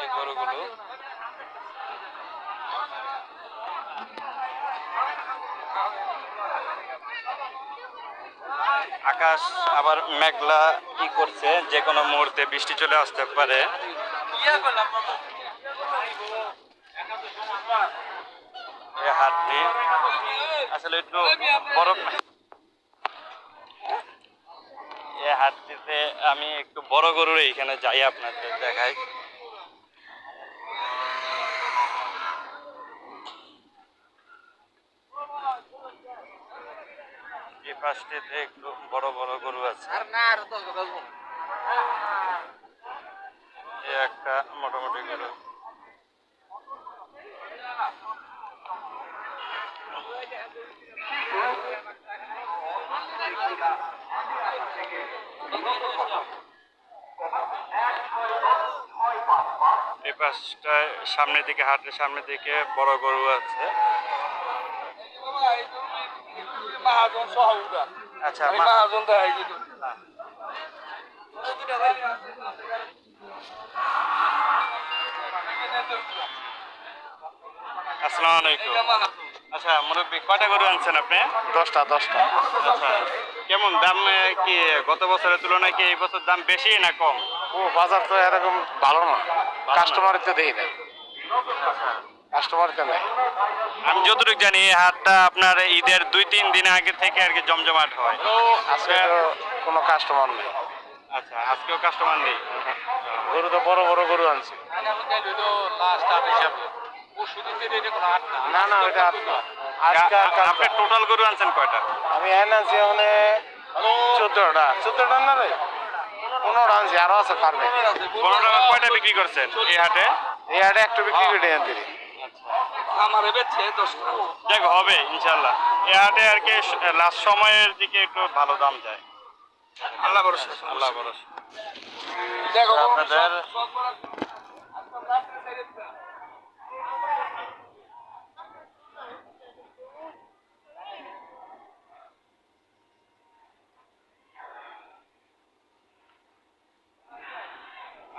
এই গরুগুলো আকাশ আবার মেঘলা কি করছে, যে কোনো মুহূর্তে বৃষ্টি চলে আসতে পারে। এই হাটটি আসলে একটু বড়, এই হাটটিতে আমি একটু বড় গরুর এইখানে যাই, আপনাদের দেখাই। এই পাশটিতে একটু বড় বড় গরু আছে, এই একটা মোটামুটি গরু। এই পাশটায় সামনের দিকে, হাটের সামনের দিকে বড় গরু আছে। আচ্ছা, আসসালামু আলাইকুম। আচ্ছা মুরব্বী, কয়টা গরু আনছেন আপনি? 10টা 10টা। আচ্ছা, কেমন দাম? কি গত বছরের তুলনায় কি এই বছর দাম বেশি না কম? ও বাজার তো এরকম ভালো না, কাস্টমার তো দেই না, কাস্টমার তো নাই। আমি যতটুকু জানি এই হাটটা আপনার ঈদের 2-3 দিন আগে থেকে আর কি জমজমাট হয়। আজকে তো কোনো কাস্টমার নেই। আচ্ছা, আজকেও কাস্টমার নেই। গরু তো বড় বড় গরু আনছি। না না, ওইটা আজকে আপনি টোটাল গরু আনছেন কয়টা? আমি আনছি ওখানে 14টা না রে, 15টা আনছি, আরো আছে ফার্মে। 15 টাকা কয়টা বিক্রি করছেন এই হাটে? এই হাটে একটু বিক্রি করে আনছি। দেখ হবে ইনশাল্লাহ। এই হাটে আর কি লাস্ট সময়ের দিকে একটু ভালো দাম যায়। আল্লাহ ভরসা, আল্লাহ ভরসা। আপনাদের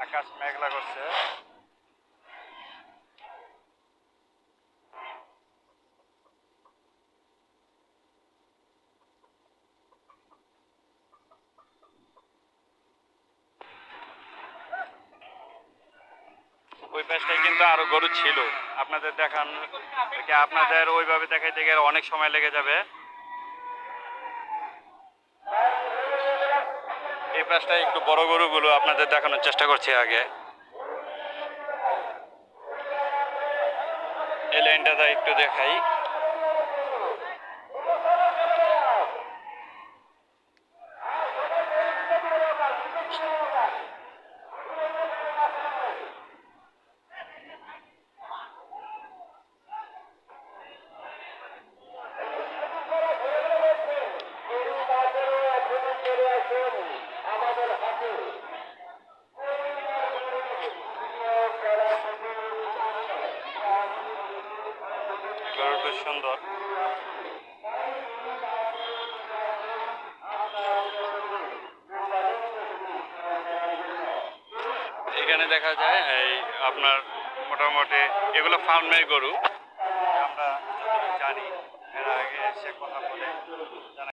আকাশ মেঘলা করছে। ওই পাশটায় কিন্তু আরো গরু ছিল, আপনাদের দেখান, আপনাদের ওইভাবে দেখাইতে গেলে অনেক সময় লেগে যাবে। এই পাশটায় একটু বড় গরুগুলো আপনাদের দেখানোর চেষ্টা করছি আগে। এই লাইনটা একটু দেখাই। গরুটা সুন্দর। এখানে দেখা যায় এই আপনার মোটামুটি এগুলো ফার্মের গরু, আমরা যতটুকু জানি এর আগে এসে কথা বলে জানা